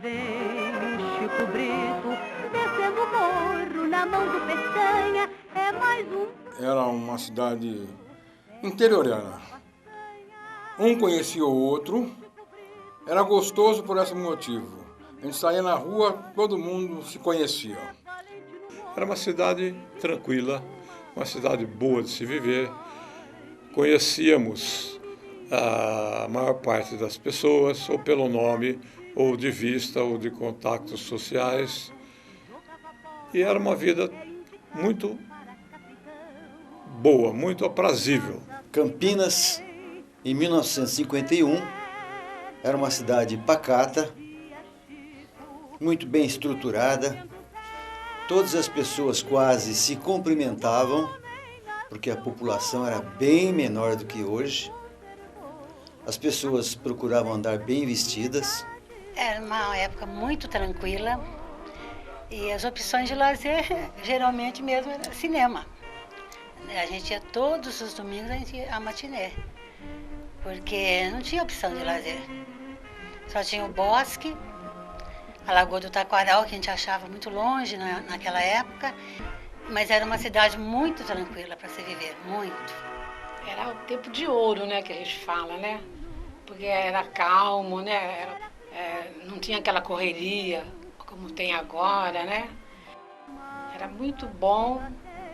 vem o Chico Brito, descendo o morro na mão do Peçanha, é mais um... Era uma cidade interiorana. Um conhecia o outro, era gostoso por esse motivo. A gente saía na rua, todo mundo se conhecia. Era uma cidade tranquila, uma cidade boa de se viver. Conhecíamos a maior parte das pessoas, ou pelo nome, ou de vista, ou de contatos sociais. E era uma vida muito boa, muito aprazível. Campinas, em 1951, era uma cidade pacata, muito bem estruturada. Todas as pessoas quase se cumprimentavam, porque a população era bem menor do que hoje. As pessoas procuravam andar bem vestidas. Era uma época muito tranquila e as opções de lazer geralmente mesmo era cinema. A gente ia todos os domingos, a gente ia à matinê, porque não tinha opção de lazer. Só tinha o bosque, a Lagoa do Taquaral, que a gente achava muito longe naquela época, mas era uma cidade muito tranquila para se viver, muito. Era o tempo de ouro, né, que a gente fala, né? Porque era calmo, né? Não tinha aquela correria como tem agora, né? Era muito bom,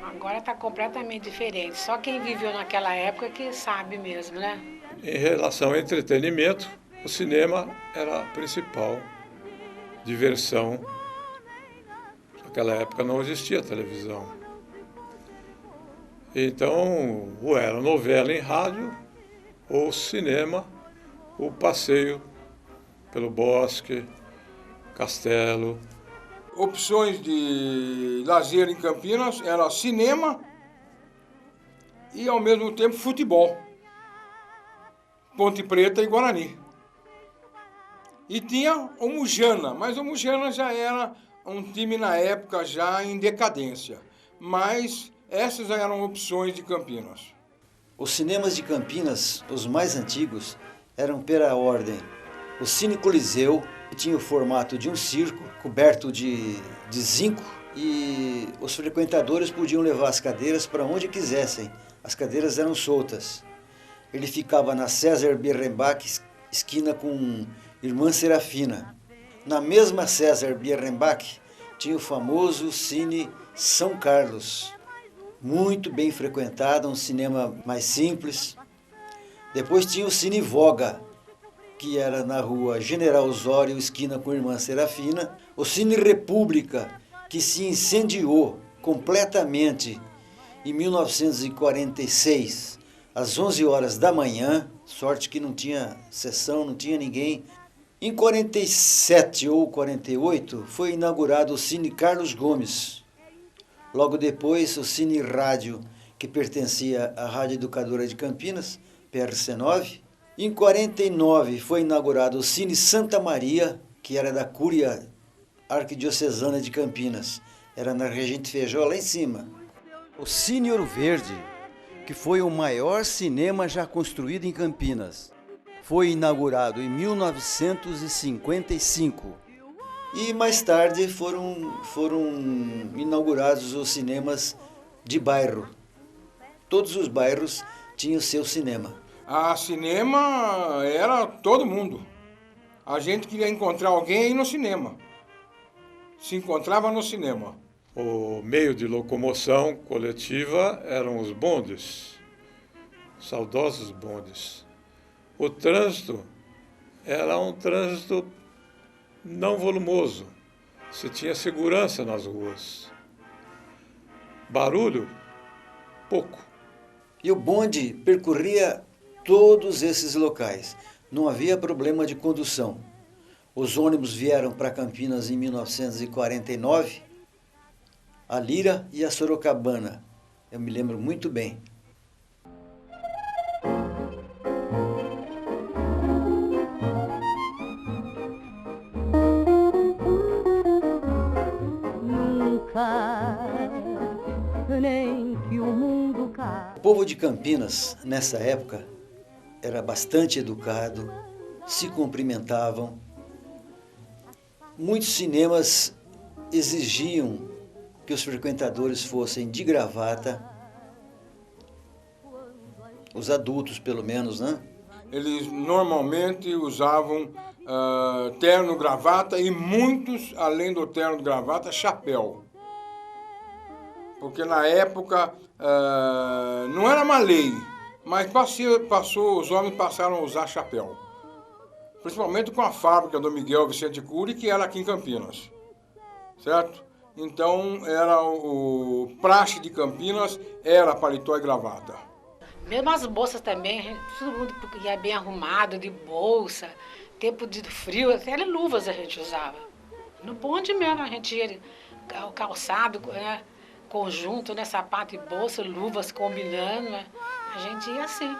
agora está completamente diferente. Só quem viveu naquela época que sabe mesmo, né? Em relação ao entretenimento, o cinema era a principal diversão. Naquela época não existia televisão. Então, ou era novela em rádio, ou cinema, ou passeio pelo bosque, castelo. Opções de lazer em Campinas era cinema e, ao mesmo tempo, futebol. Ponte Preta e Guarani. E tinha o Mujana, mas o Mujana já era um time na época já em decadência. Mas essas eram opções de Campinas. Os cinemas de Campinas, os mais antigos, eram pela ordem. O Cine Coliseu, que tinha o formato de um circo, coberto de zinco, e os frequentadores podiam levar as cadeiras para onde quisessem. As cadeiras eram soltas. Ele ficava na César Bierrenbach, esquina com Irmã Serafina. Na mesma César Bierrenbach tinha o famoso Cine São Carlos, muito bem frequentado, um cinema mais simples. Depois tinha o Cine Voga, que era na rua General Osório, esquina com Irmã Serafina. O Cine República, que se incendiou completamente em 1946, às 11 horas da manhã, sorte que não tinha sessão, não tinha ninguém. Em 47 ou 48 foi inaugurado o Cine Carlos Gomes. Logo depois, o Cine Rádio, que pertencia à Rádio Educadora de Campinas, PRC9. Em 49 foi inaugurado o Cine Santa Maria, que era da Cúria Arquidiocesana de Campinas. Era na Regente Feijó, lá em cima. O Cine Ouro Verde, que foi o maior cinema já construído em Campinas, foi inaugurado em 1955. E mais tarde foram inaugurados os cinemas de bairro. Todos os bairros tinham seu cinema. Cinema era todo mundo. A gente queria encontrar alguém no cinema. Se encontrava no cinema. O meio de locomoção coletiva eram os bondes, os saudosos bondes. O trânsito era um trânsito não volumoso, se tinha segurança nas ruas. Barulho, pouco. E o bonde percorria todos esses locais. Não havia problema de condução. Os ônibus vieram para Campinas em 1949, a Lira e a Sorocabana. Eu me lembro muito bem. Nem que o mundo cai. O povo de Campinas, nessa época, era bastante educado, se cumprimentavam. Muitos cinemas exigiam que os frequentadores fossem de gravata, os adultos pelo menos, né? Eles normalmente usavam terno, gravata e muitos, além do terno, gravata, chapéu. Porque na época não era uma lei, mas os homens passaram a usar chapéu. Principalmente com a fábrica do Miguel Vicente Cury, que era aqui em Campinas, certo? Então, era o praxe de Campinas, era paletó e gravata. Mesmo as bolsas também, todo mundo ia bem arrumado, de bolsa, tempo de frio, até luvas a gente usava. No bonde mesmo, a gente ia o calçado, né, conjunto, né, sapato e bolsa, luvas combinando, né, a gente ia assim.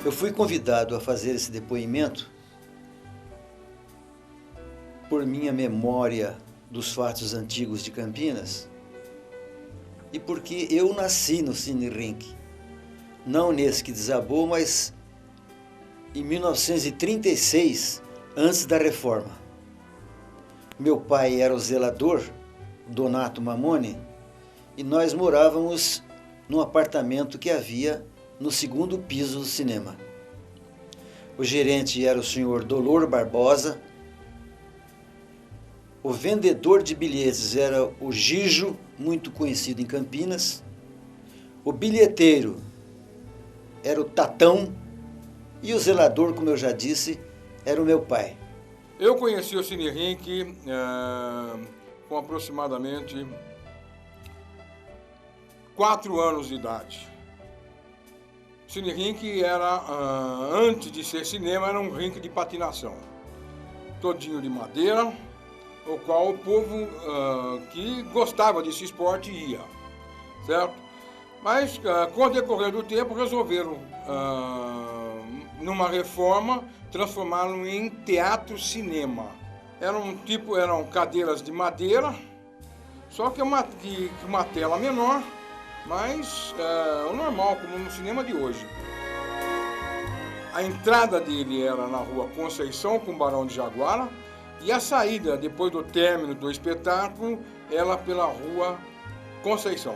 Eu fui convidado a fazer esse depoimento por minha memória dos fatos antigos de Campinas e porque eu nasci no Cine Rink. Não nesse que desabou, mas em 1936, antes da reforma. Meu pai era o zelador, Donato Mamone, e nós morávamos num apartamento que havia no segundo piso do cinema. O gerente era o senhor Dolor Barbosa, o vendedor de bilhetes era o Gijo, muito conhecido em Campinas, o bilheteiro era o Tatão e o zelador, como eu já disse, era o meu pai. Eu conheci o Cine Rink com aproximadamente 4 anos de idade. O Cine Rink era, antes de ser cinema, era um rink de patinação. Todinho de madeira, o qual o povo que gostava desse esporte ia, certo? Mas, com o decorrer do tempo, resolveram, numa reforma, transformá-lo em teatro-cinema. Eram cadeiras de madeira, só que uma tela menor, mas o normal, como no cinema de hoje. A entrada dele era na rua Conceição, com Barão de Jaguara, e a saída, depois do término do espetáculo, era pela rua Conceição.